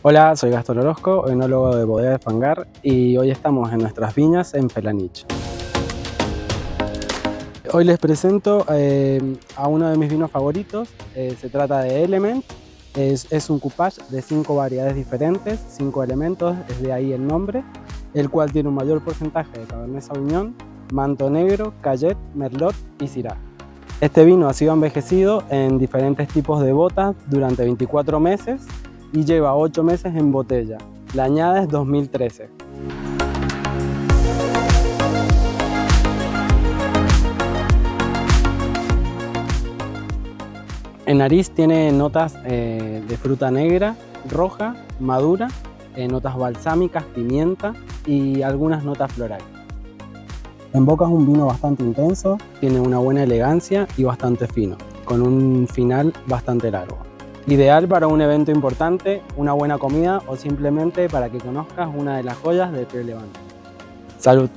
Hola, soy Gastón Orozco, enólogo de Bodega de Fangar, y hoy estamos en nuestras viñas en Felanich. Hoy les presento a uno de mis vinos favoritos. Se trata de Element. Es un coupage de 5 variedades diferentes, 5 elementos, es de ahí el nombre, el cual tiene un mayor porcentaje de Cabernet Sauvignon, Manto Negro, Cayet, Merlot y Syrah. Este vino ha sido envejecido en diferentes tipos de botas durante 24 meses y lleva 8 meses en botella. La añada es 2013. En nariz tiene notas de fruta negra, roja, madura, notas balsámicas, pimienta y algunas notas florales. En boca es un vino bastante intenso, tiene una buena elegancia y bastante fino, con un final bastante largo. Ideal para un evento importante, una buena comida o simplemente para que conozcas una de las joyas de Piedemonte. ¡Salud!